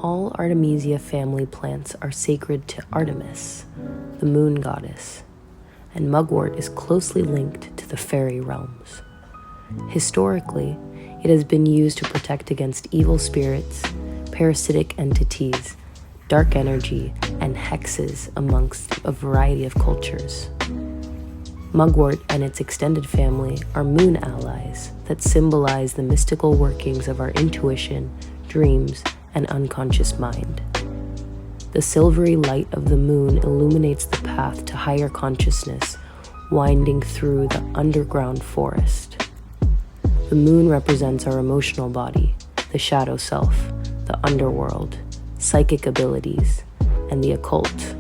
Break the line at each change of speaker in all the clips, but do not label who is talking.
All artemisia family plants are sacred to Artemis, the moon goddess, and mugwort is closely linked to the fairy realms. Historically, it has been used to protect against evil spirits, parasitic entities, dark energy, and hexes amongst a variety of cultures. Mugwort and its extended family are moon allies that symbolize the mystical workings of our intuition, dreams, and unconscious mind. The silvery light of the moon illuminates the path to higher consciousness, winding through the underground forest. The moon represents our emotional body, the shadow self, the underworld, psychic abilities, and the occult.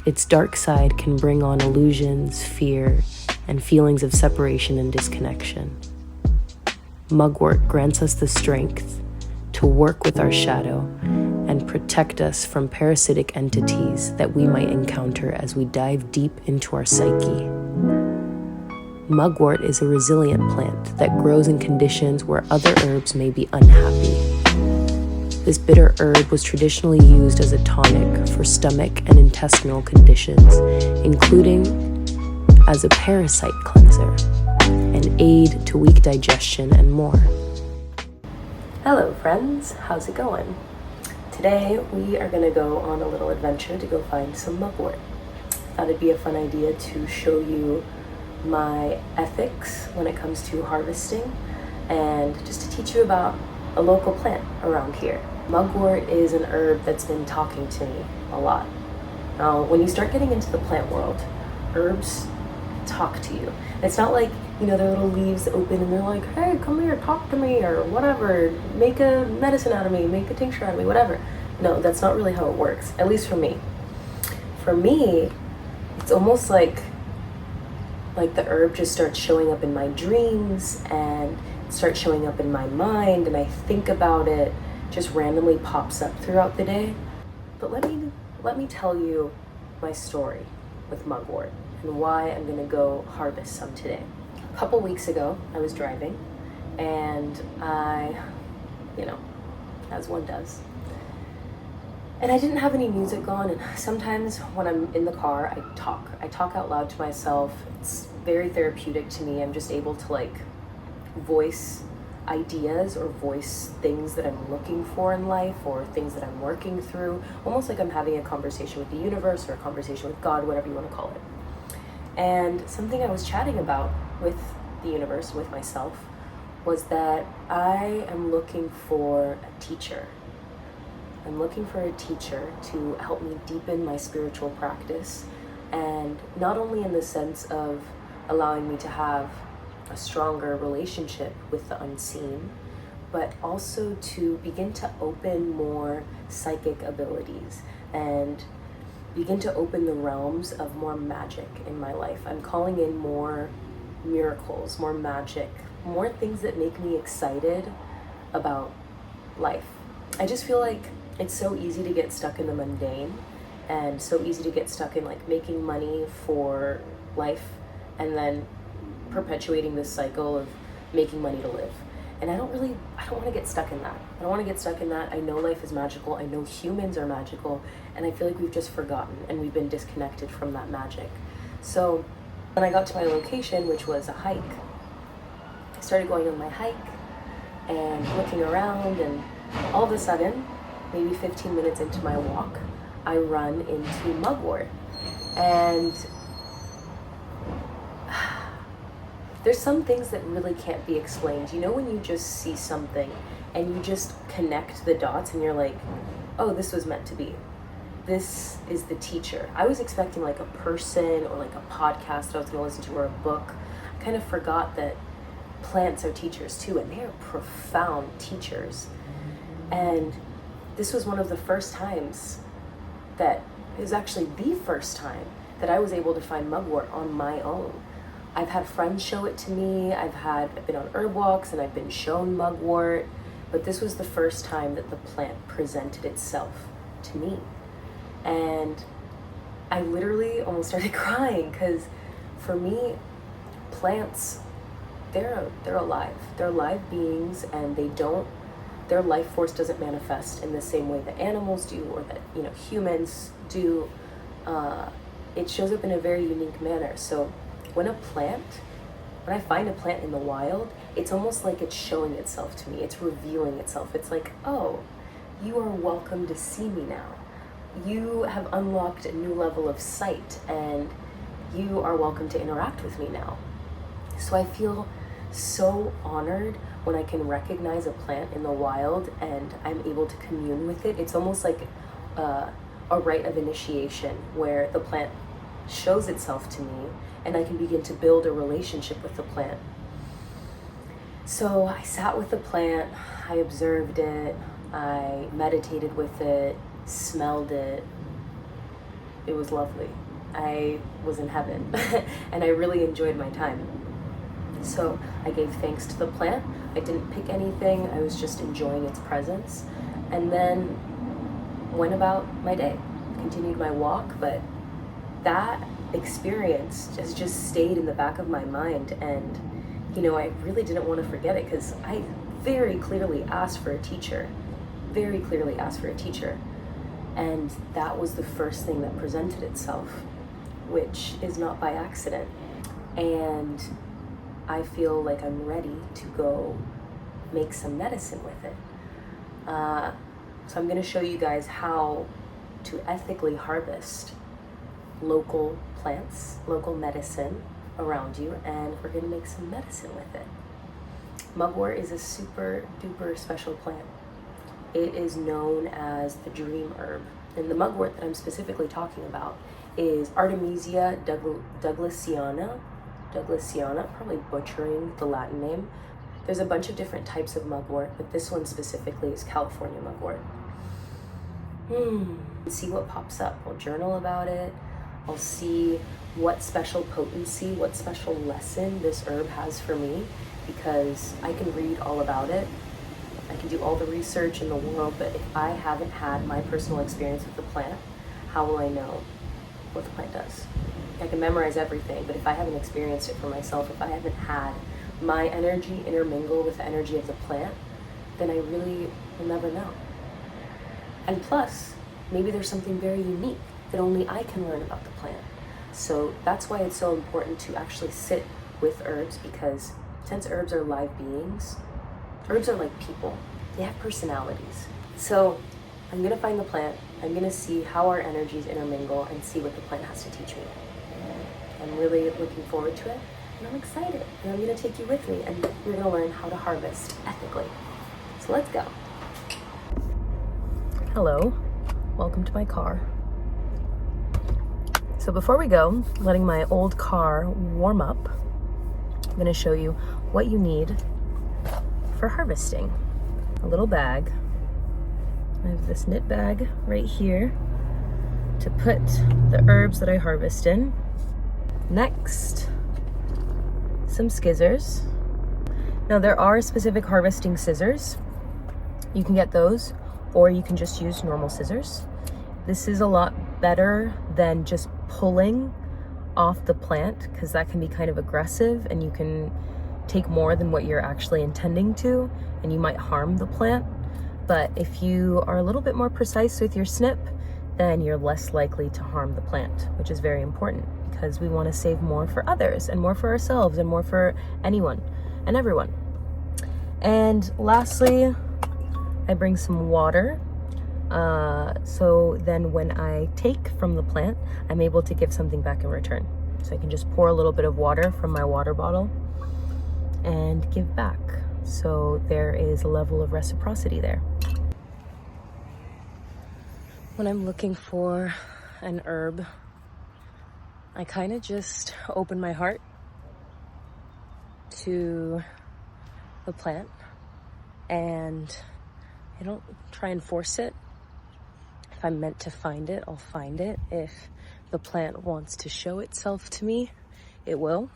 Its dark side can bring on illusions, fear, and feelings of separation and disconnection. Mugwort grants us the strength to work with our shadow and protect us from parasitic entities that we might encounter as we dive deep into our psyche. Mugwort is a resilient plant that grows in conditions where other herbs may be unhappy. This bitter herb was traditionally used as a tonic for stomach and intestinal conditions, including as a parasite cleanser, an aid to weak digestion, and more. Hello friends, how's it going? Today we are going to go on a little adventure to go find some mugwort. Thought it'd be a fun idea to show you my ethics when it comes to harvesting and just to teach you about a local plant around here. Mugwort is an herb that's been talking to me a lot. Now, when you start getting into the plant world, herbs talk to you. It's not like, their little leaves open and they're like, hey, come here, talk to me, or whatever, make a medicine out of me, make a tincture out of me, whatever. No, that's not really how it works, at least for me. For me, it's almost like the herb just starts showing up in my dreams and starts showing up in my mind, and I think about it, just randomly pops up throughout the day. But let me tell you my story with mugwort and why I'm gonna go harvest some today. A couple weeks ago, I was driving and I, as one does, and I didn't have any music on, and sometimes when I'm in the car, I talk out loud to myself. It's very therapeutic to me. I'm just able to voice ideas or voice things that I'm looking for in life or things that I'm working through, almost like I'm having a conversation with the universe or a conversation with God, whatever you want to call it. And something I was chatting about with the universe, with myself, was that I am looking for a teacher. I'm looking for a teacher to help me deepen my spiritual practice, and not only in the sense of allowing me to have a stronger relationship with the unseen, but also to begin to open more psychic abilities and begin to open the realms of more magic in my life. I'm calling in more miracles, more magic, more things that make me excited about life. I just feel like it's so easy to get stuck in the mundane and so easy to get stuck in making money for life and then perpetuating this cycle of making money to live. And I don't want to get stuck in that. I don't want to get stuck in that. I know life is magical. I know humans are magical. And I feel like we've just forgotten and we've been disconnected from that magic. So when I got to my location, which was a hike, I started going on my hike and looking around, and all of a sudden, maybe 15 minutes into my walk, I run into mugwort. And there's some things that really can't be explained. When you just see something and you just connect the dots and you're like, oh, this was meant to be. This is the teacher. I was expecting a person or a podcast that I was going to listen to or a book. I kind of forgot that plants are teachers too, and they are profound teachers. And this was one of the first times it was actually the first time that I was able to find mugwort on my own. I've had friends show it to me, I've been on herb walks and I've been shown mugwort, but this was the first time that the plant presented itself to me. And I literally almost started crying, because for me, plants, they're alive. They're live beings, and they don't their life force doesn't manifest in the same way that animals do or that, humans do. It shows up in a very unique manner. So when I find a plant in the wild, it's almost like it's showing itself to me. It's revealing itself. It's like, oh, you are welcome to see me now. You have unlocked a new level of sight, and you are welcome to interact with me now. So I feel so honored when I can recognize a plant in the wild and I'm able to commune with it. It's almost like a rite of initiation where the plant shows itself to me and I can begin to build a relationship with the plant. So I sat with the plant, I observed it, I meditated with it, smelled it. It was lovely. I was in heaven and I really enjoyed my time. So I gave thanks to the plant. I didn't pick anything. I was just enjoying its presence, and then went about my day, continued my walk. But that experience has just stayed in the back of my mind, and I really didn't want to forget it because I very clearly asked for a teacher, and that was the first thing that presented itself, which is not by accident. And I feel like I'm ready to go make some medicine with it. So I'm going to show you guys how to ethically harvest local plants, local medicine around you, and we're going to make some medicine with it. Mugwort is a super duper special plant. It is known as the dream herb. And the mugwort that I'm specifically talking about is Artemisia douglusiana, probably butchering the Latin name. There's a bunch of different types of mugwort, but this one specifically is California mugwort. See what pops up. I'll journal about it. I'll see what special potency, what special lesson this herb has for me, because I can read all about it. I can do all the research in the world, but if I haven't had my personal experience with the plant, how will I know what the plant does? I can memorize everything, but if I haven't experienced it for myself, if I haven't had my energy intermingle with the energy of the plant, then I really will never know. And plus, maybe there's something very unique that only I can learn about the plant. So that's why it's so important to actually sit with herbs, because since herbs are live beings, herbs are like people. They have personalities. So I'm gonna find the plant, I'm gonna see how our energies intermingle and see what the plant has to teach me. I'm really looking forward to it, and I'm excited, and I'm gonna take you with me, and we're gonna learn how to harvest ethically. So let's go. Hello, welcome to my car. So before we go, letting my old car warm up, I'm gonna show you what you need for harvesting. A little bag. I have this knit bag right here to put the herbs that I harvest in. Next, some scissors. Now there are specific harvesting scissors. You can get those, or you can just use normal scissors. This is a lot better than just pulling off the plant, because that can be kind of aggressive and you can take more than what you're actually intending to, and you might harm the plant. But if you are a little bit more precise with your snip, then you're less likely to harm the plant, which is very important, because we want to save more for others and more for ourselves and more for anyone and everyone. And lastly, I bring some water. So then when I take from the plant, I'm able to give something back in return. So I can just pour a little bit of water from my water bottle and give back. So there is a level of reciprocity there. When I'm looking for an herb, I kind of just open my heart to the plant, and I don't try and force it. If I'm meant to find it, I'll find it. If the plant wants to show itself to me, it will.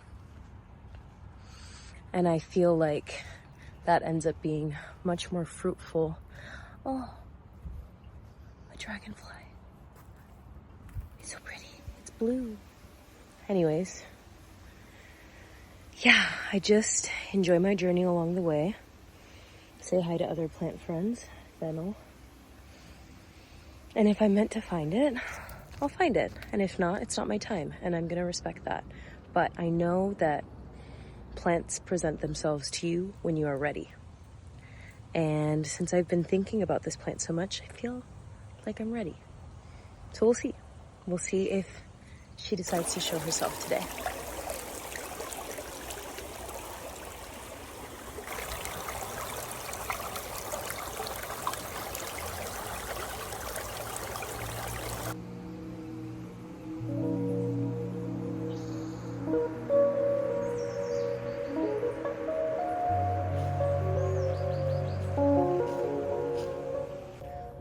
And I feel like that ends up being much more fruitful. Oh, a dragonfly. It's so pretty. It's blue. Anyways, yeah, I just enjoy my journey along the way. say hi to other plant friends, fennel. And if I'm meant to find it, I'll find it. And if not, it's not my time, and I'm gonna respect that. But I know that plants present themselves to you when you are ready. And since I've been thinking about this plant so much, I feel like I'm ready. So we'll see. We'll see if she decides to show herself today.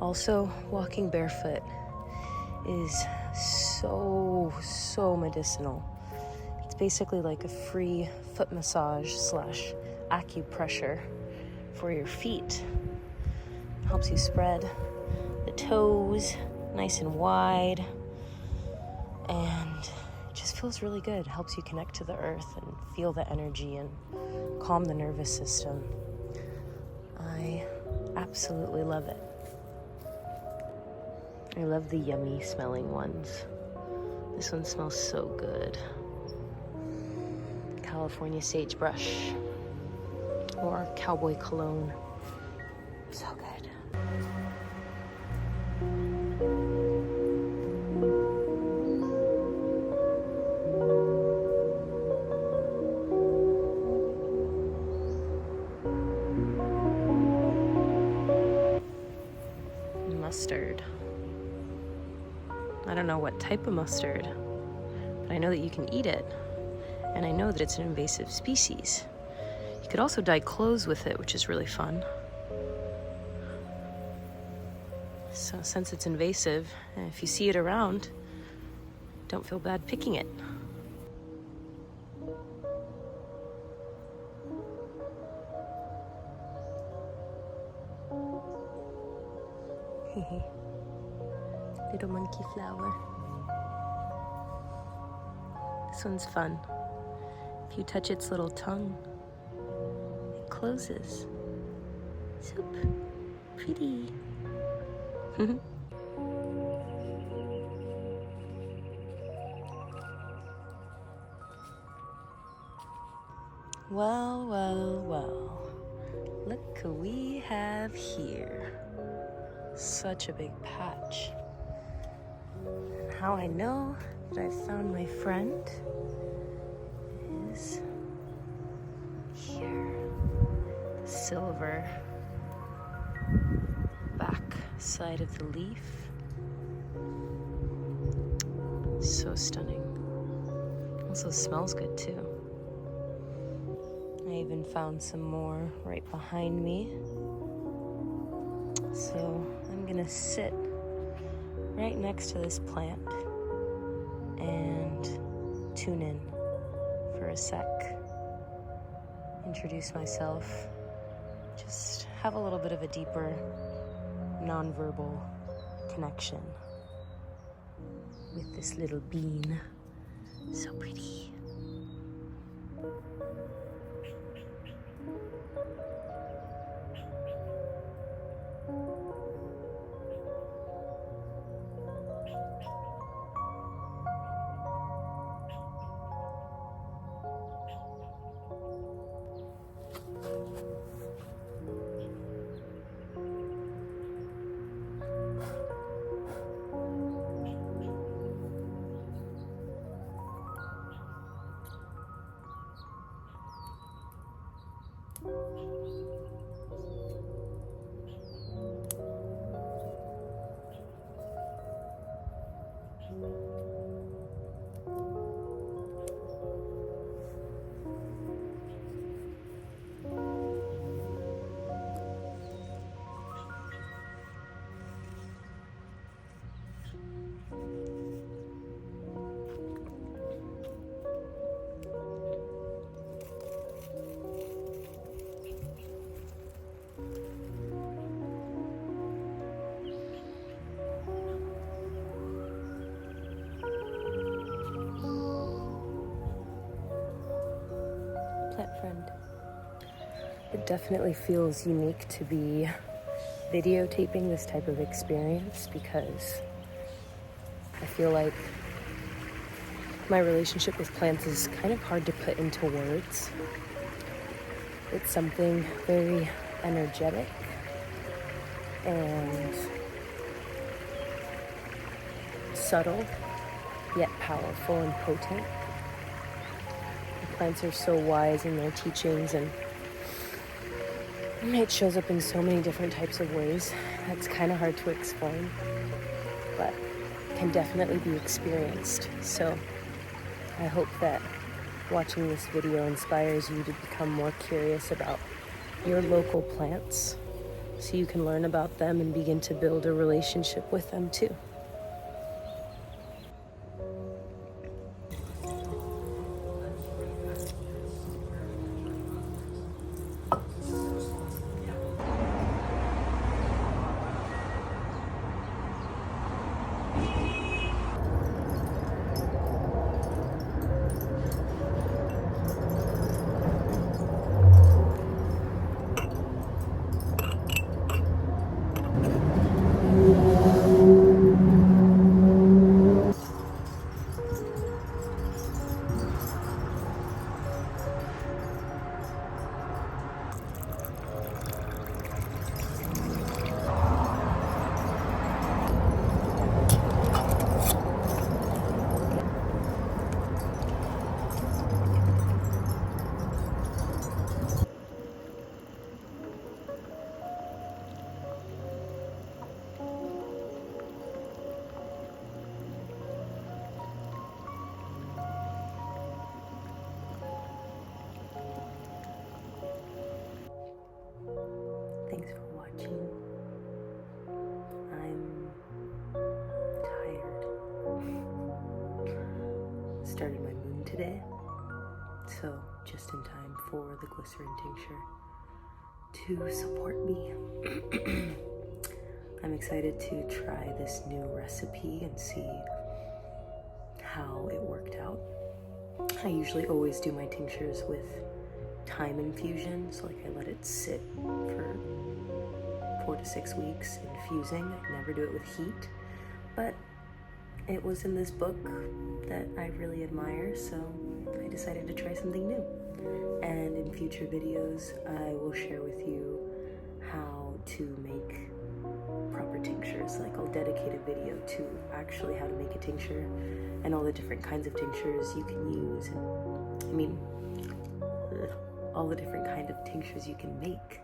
Also, walking barefoot is so medicinal. It's basically like a free foot massage slash acupressure for your feet. It helps you spread the toes nice and wide, and it just feels really good. It helps you connect to the earth and feel the energy and calm the nervous system. I absolutely love it. I love the yummy smelling ones. This one smells so good. California sagebrush or cowboy cologne. So good. Mustard. I don't know what type of mustard, but I know that you can eat it, and I know that it's an invasive species. You could also dye clothes with it, which is really fun. So since it's invasive, if you see it around, don't feel bad picking it. Little monkey flower. This one's fun. If you touch its little tongue, it closes. So pretty. Well. Look who we have here. Such a big patch. And how I know that I've found my friend is here. The silver back side of the leaf. So stunning. Also smells good too. I even found some more right behind me. So I'm gonna sit right next to this plant and tune in for a sec. Introduce myself. Just have a little bit of a deeper nonverbal connection with this little bean. So pretty. It definitely feels unique to be videotaping this type of experience because I feel like my relationship with plants is kind of hard to put into words. It's something very energetic and subtle, yet powerful and potent. The plants are so wise in their teachings, and it shows up in so many different types of ways. That's kind of hard to explain, but can definitely be experienced. So I hope that watching this video inspires you to become more curious about your local plants so you can learn about them and begin to build a relationship with them too. Thanks for watching. I'm tired. Started my moon today, so just in time for the glycerin tincture to support me. I'm excited to try this new recipe and see how it worked out. I usually always do my tinctures with thyme infusion, so like I let it sit for 4 to 6 weeks infusing. I never do it with heat, but it was in this book that I really admire, so I decided to try something new. And in future videos, I will share with you how to make proper tinctures. Like I'll dedicate a video to actually how to make a tincture and all the different kinds of tinctures you can use. And all the different kind of tinctures you can make,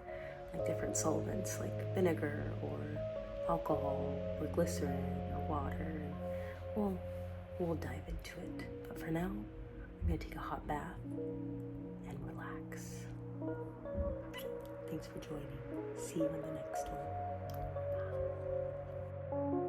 like different solvents like vinegar or alcohol or glycerin or water. And we'll dive into it. But for now, I'm gonna take a hot bath and relax. Thanks for joining. See you in the next one.